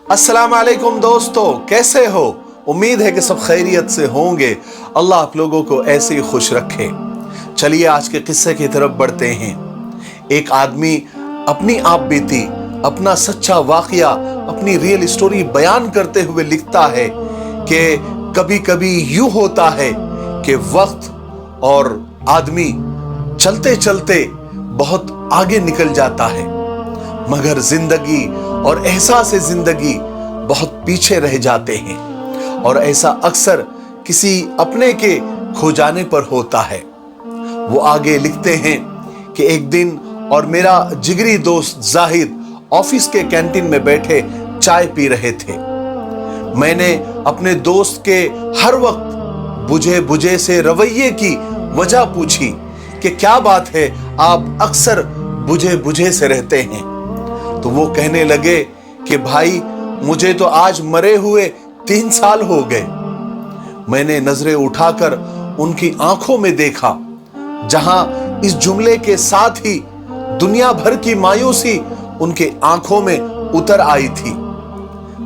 अस्सलाम वालेकुम दोस्तों, कैसे हो? उम्मीद है कि सब खैरियत से होंगे। अल्लाह आप लोगों को ऐसे ही खुश रखे। चलिए आज के किस्से की तरफ बढ़ते हैं। एक आदमी अपनी आप बीती, अपना सच्चा वाकया, अपनी रियल स्टोरी बयान करते हुए लिखता है कि कभी कभी यूं होता है कि वक्त और आदमी चलते चलते बहुत आगे निकल जाता है, मगर जिंदगी और एहसास जिंदगी बहुत पीछे रह जाते हैं। और ऐसा अक्सर किसी अपने के खो जाने पर होता है। वो आगे लिखते हैं कि एक दिन और मेरा जिगरी दोस्त जाहिद ऑफिस के कैंटीन में बैठे चाय पी रहे थे। मैंने अपने दोस्त के हर वक्त बुझे बुझे से रवैये की वजह पूछी कि क्या बात है, आप अक्सर बुझे बुझे से रहते हैं। तो वो कहने लगे कि भाई मुझे तो आज मरे हुए 3 साल हो गए। मैंने नजरें उठाकर उनकी आंखों में देखा, जहां इस जुमले के साथ ही दुनिया भर की मायूसी उनके आंखों में उतर आई थी।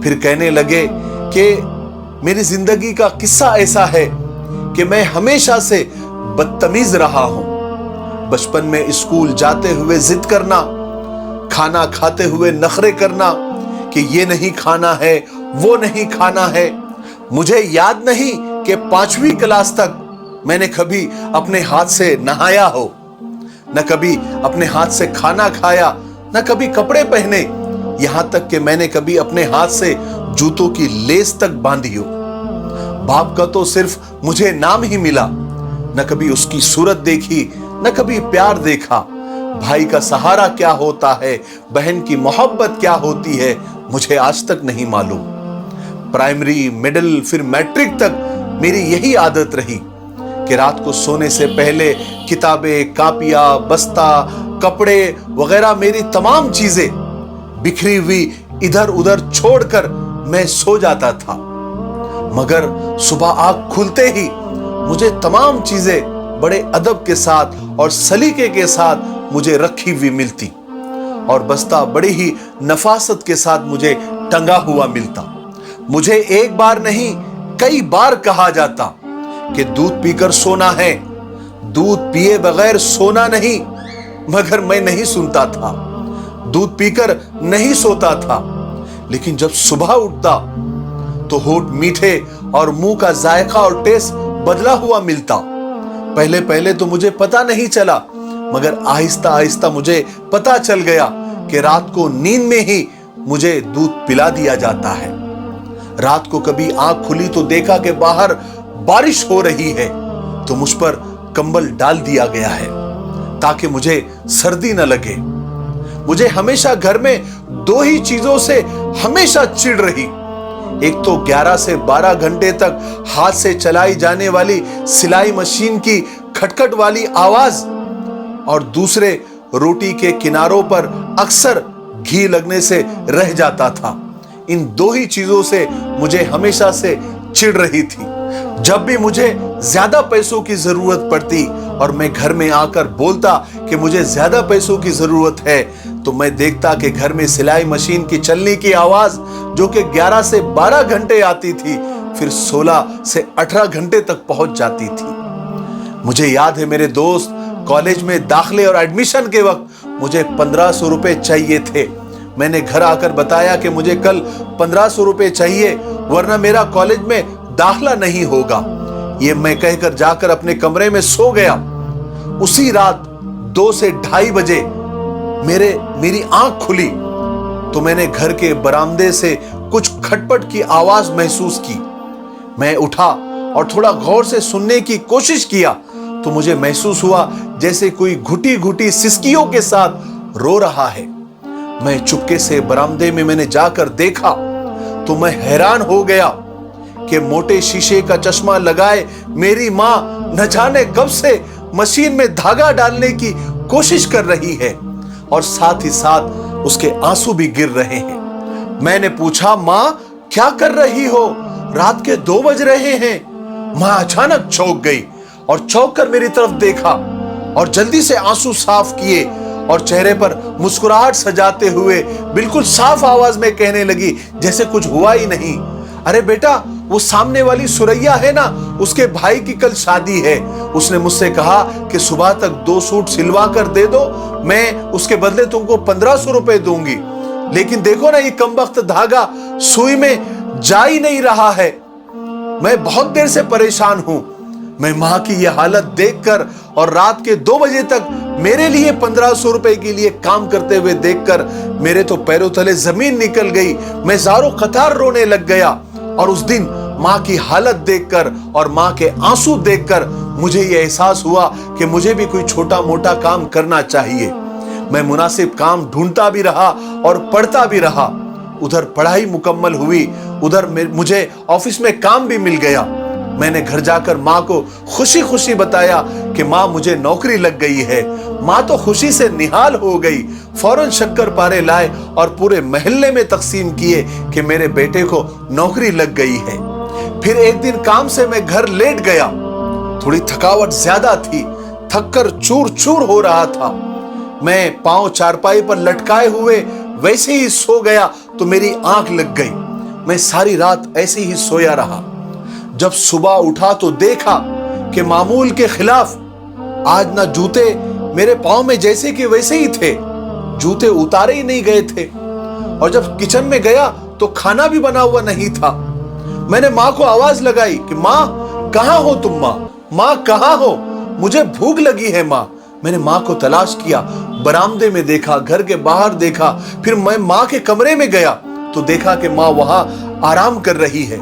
फिर कहने लगे कि मेरी जिंदगी का किस्सा ऐसा है कि मैं हमेशा से बदतमीज रहा हूं। बचपन में स्कूल जाते हुए जिद करना, खाना खाते हुए नखरे करना कि ये नहीं खाना है, वो नहीं खाना है। मुझे याद नहीं कि 5वीं क्लास तक मैंने कभी अपने हाथ से नहाया हो, न कभी अपने हाथ से खाना खाया, न कभी कपड़े पहने, यहां तक कि मैंने कभी अपने हाथ से जूतों की लेस तक बांधी हो। बाप का तो सिर्फ मुझे नाम ही मिला, न कभी उसकी सूरत देखी, न कभी प्यार देखा। भाई का सहारा क्या होता है, बहन की मोहब्बत क्या होती है, मुझे आज तक नहीं मालूम। प्राइमरी, मिडिल, फिर मैट्रिक तक मेरी यही आदत रही कि रात को सोने से पहले किताबें, कापियां, बस्ता, कपड़े वगैरह मेरी तमाम चीजें बिखरी हुई इधर उधर छोड़कर मैं सो जाता था। मगर सुबह आंख खुलते ही मुझे तमाम चीजें बड़े अदब के साथ और सलीके के साथ मुझे रखी हुई मिलती, और बस्ता बड़ी ही नफासत के साथ मुझे टंगा हुआ मिलता। मुझे एक बार नहीं कई बार कहा जाता कि दूध पीकर सोना है, दूध पिए बगैर सोना नहीं, मगर मैं नहीं सुनता था। दूध पीकर नहीं सोता था, लेकिन जब सुबह उठता तो होठ मीठे और मुंह का जायका और टेस्ट बदला हुआ मिलता। पहले पहले तो मुझे पता नहीं चला, मगर आहिस्ता आहिस्ता मुझे पता चल गया कि रात को नींद में ही मुझे दूध पिला दिया जाता है। रात को कभी आंख खुली तो देखा कि बाहर बारिश हो रही है, तो मुझ पर कंबल डाल दिया गया है ताकि मुझे सर्दी न लगे। मुझे हमेशा घर में 2 ही चीजों से हमेशा चिढ़ रही। एक तो 11 से 12 घंटे तक हाथ से चलाई जाने वाली सिलाई मशीन की खटखट वाली आवाज, और दूसरे रोटी के किनारों पर अक्सर घी लगने से रह जाता था। इन 2 ही चीजों से मुझे हमेशा से चिढ़ रही थी। जब भी मुझे ज्यादा पैसों की जरूरत पड़ती और मैं घर में आकर बोलता कि मुझे ज्यादा पैसों की जरूरत है, तो मैं देखता कि घर में सिलाई मशीन की चलने की आवाज जो कि 11 से 12 घंटे आती थी, फिर 16 से 18 घंटे तक पहुंच जाती थी। मुझे याद है मेरे दोस्त, कॉलेज में दाखिले और एडमिशन के वक्त मुझे 1500 रुपए चाहिए थे। मैंने घर आकर बताया कि मुझे कल 1500 रुपए चाहिए, वरना मेरा कॉलेज में दाखिला नहीं होगा। ये मैं कहकर जाकर अपने कमरे में सो गया। उसी रात 2 से 2:30 बजे मेरी आंख खुली तो मैंने घर के बरामदे से कुछ खटपट की आवाज महसूस की। मैं उठा और थोड़ा गौर से सुनने की कोशिश किया तो मुझे महसूस हुआ जैसे कोई घुटी घुटी सिसकियों के साथ रो रहा है। मैं चुपके से बरामदे में मैंने जाकर देखा तो मैं हैरान हो गया कि मोटे शीशे का चश्मा लगाए मेरी मां न जाने कब से मशीन में धागा डालने की कोशिश कर रही है, और साथ ही साथ उसके आंसू भी गिर रहे हैं। मैंने पूछा, मां क्या कर रही हो, रात के 2 बज रहे हैं। मां अचानक चौंक गई और चौंक कर मेरी तरफ देखा और जल्दी से आंसू साफ किए और चेहरे पर मुस्कुराहट सजाते हुए बिल्कुल साफ आवाज में कहने लगी जैसे कुछ हुआ ही नहीं, अरे बेटा वो सामने वाली सुरैया है ना, उसके भाई की कल शादी है। उसने मुझसे कहा कि सुबह तक 2 सूट सिलवा कर दे दो, मैं उसके बदले तुमको 1500 रुपए दूंगी। लेकिन देखो ना ये कमबख्त धागा सुई में जा ही नहीं रहा है, मैं बहुत देर से परेशान हूं। मैं माँ की ये हालत देखकर और रात के 2 बजे तक मेरे लिए 1500 रुपए के लिए काम करते हुए देखकर मेरे तो पैरों तले जमीन निकल गई। मैं ज़ारो कतार रोने लग गया। और उस दिन माँ की हालत देखकर और माँ के आंसू देखकर मुझे ये एहसास हुआ कि मुझे भी कोई छोटा मोटा काम करना चाहिए। मैं मुनासिब काम ढूंढता भी रहा और पढ़ता भी रहा। उधर पढ़ाई मुकम्मल हुई, उधर मुझे ऑफिस में काम भी मिल गया। मैंने घर जाकर माँ को खुशी खुशी बताया कि माँ मुझे नौकरी लग गई है। माँ तो खुशी से निहाल हो गई, फौरन शक्कर पारे लाए और पूरे महल्ले में तकसीम किए कि मेरे बेटे को नौकरी लग गई है। फिर एक दिन काम से मैं घर लेट गया, थोड़ी थकावट ज्यादा थी, थककर चूर चूर हो रहा था। मैं पांव चारपाई पर लटकाए हुए वैसे ही सो गया तो मेरी आंख लग गई। मैं सारी रात ऐसे ही सोया रहा। जब सुबह उठा तो देखा कि मामूल के खिलाफ आज ना जूते मेरे पांव में जैसे कि वैसे ही थे, जूते उतारे ही नहीं गए थे। और जब किचन में गया तो खाना भी बना हुआ नहीं था। मैंने माँ को आवाज लगाई कि माँ कहाँ हो तुम, माँ कहाँ हो, मुझे भूख लगी है माँ। मैंने माँ को तलाश किया, बरामदे में देखा, घर के बाहर देखा, फिर मैं माँ के कमरे में गया तो देखा कि माँ वहां आराम कर रही है।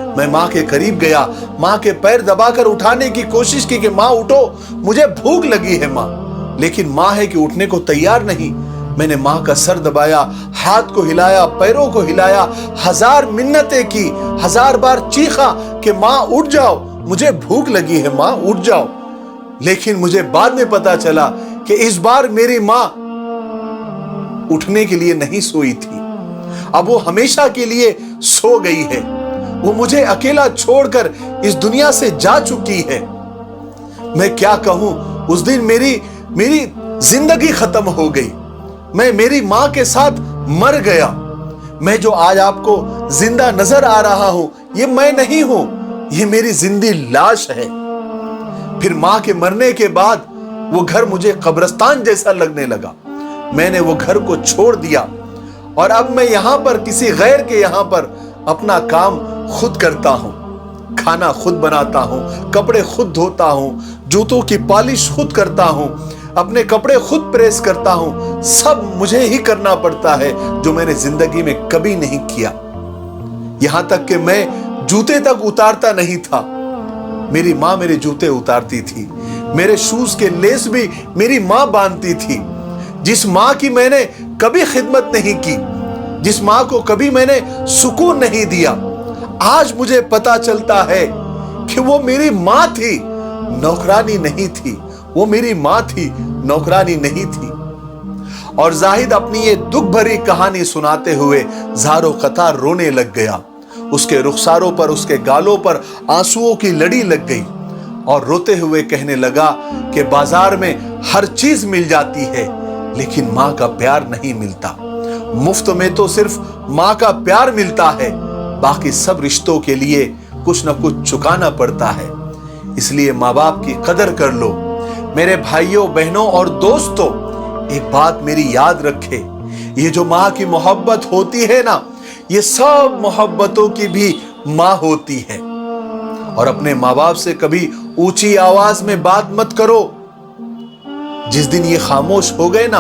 मैं माँ के करीब गया, माँ के पैर दबाकर उठाने की कोशिश की कि माँ उठो, मुझे भूख लगी है माँ। लेकिन माँ है कि उठने को तैयार नहीं। मैंने माँ का सर दबाया, हाथ को हिलाया, पैरों को हिलाया, 1000 मिन्नतें की, 1000 बार चीखा कि माँ उठ जाओ, मुझे भूख लगी है माँ, उठ जाओ। लेकिन मुझे बाद में पता चला कि इस बार मेरी माँ उठने के लिए नहीं सोई थी, अब वो हमेशा के लिए सो गई है। वो मुझे अकेला छोड़कर इस दुनिया से जा चुकी है। मैं क्या कहूं, उस दिन मेरी जिंदगी खत्म हो गई। मैं मेरी माँ के साथ मर गया। मैं जो आज आपको जिंदा नजर आ रहा हूं, ये मैं नहीं हूं, ये मेरी जिंदी लाश है। फिर माँ के मरने के बाद वो घर मुझे कब्रिस्तान जैसा लगने लगा। मैंने वो घर को छोड़ दिया और अब मैं यहां पर किसी गैर के यहां पर अपना काम खुद करता हूं, खाना खुद बनाता हूं, कपड़े खुद धोता हूं, जूतों की पॉलिश खुद करता हूं, अपने कपड़े खुद प्रेस करता हूं। सब मुझे ही करना पड़ता है जो मैंने जिंदगी में कभी नहीं किया। यहां तक कि मैं जूते तक उतारता नहीं था, मेरी माँ मेरे जूते उतारती थी। मेरे शूज के लेस भी मेरी माँ बांधती थी। जिस माँ की मैंने कभी खिदमत नहीं की, जिस माँ को कभी मैंने सुकून नहीं दिया, आज मुझे पता चलता है कि वो मेरी माँ थी, नौकरानी नहीं थी। वो मेरी माँ थी, नौकरानी नहीं थी। और जाहिद अपनी ये दुख भरी कहानी सुनाते हुए ज़ारो कतार रोने लग गया। उसके रुखसारों पर, उसके गालों पर आंसुओं की लड़ी लग गई और रोते हुए कहने लगा कि बाजार में हर चीज मिल जाती है लेकिन माँ का प्यार नहीं मिलता। मुफ्त में तो सिर्फ माँ का प्यार मिलता है, बाकी सब रिश्तों के लिए कुछ न कुछ चुकाना पड़ता है। इसलिए माँ बाप की कदर कर लो। मेरे भाइयों बहनों और दोस्तों, एक बात मेरी याद रखे, ये जो माँ की मोहब्बत होती है ना, ये सब मोहब्बतों की भी माँ होती है। और अपने माँ बाप से कभी ऊंची आवाज में बात मत करो। जिस दिन ये खामोश हो गए ना,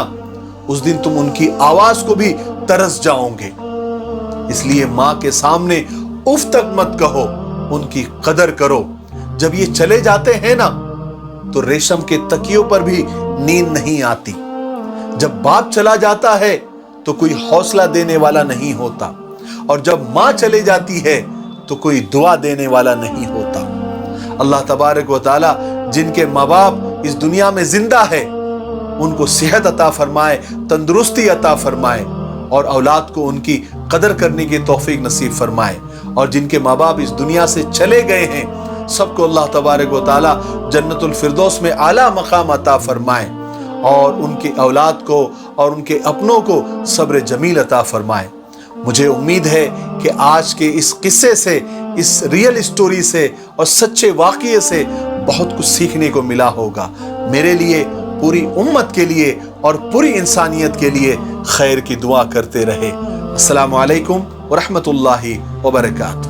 उस दिन तुम उनकी आवाज को भी तरस जाओगे। इसलिए माँ के सामने उफ तक मत कहो, उनकी कदर करो। जब ये चले जाते हैं ना, तो रेशम के तकियों पर भी नींद नहीं आती। जब बाप चला जाता है तो कोई हौसला देने वाला नहीं होता, और जब माँ चले जाती है तो कोई दुआ देने वाला नहीं होता। अल्लाह तबारक व तआला जिनके माँ बाप इस दुनिया में जिंदा है, उनको सेहत अता फरमाए, तंदुरुस्ती अता फरमाए और औलाद को उनकी कदर करने की तौफीक नसीब फरमाए। और जिनके माँ बाप इस दुनिया से चले गए हैं, सबको अल्लाह तबारक व तआला जन्नतुल फिरदौस में आला मकाम अता फरमाए اور ان کی اولاد کو اور ان کے اپنوں کو صبر جمیل عطا فرمائے۔ مجھے امید ہے کہ آج کے اس قصے سے، اس ریئل اسٹوری سے اور سچے واقعے سے بہت کچھ سیکھنے کو ملا ہوگا۔ میرے لیے، پوری امت کے لیے اور پوری انسانیت کے لیے خیر کی دعا کرتے رہے۔ السلام علیکم ورحمۃ اللہ وبرکاتہ۔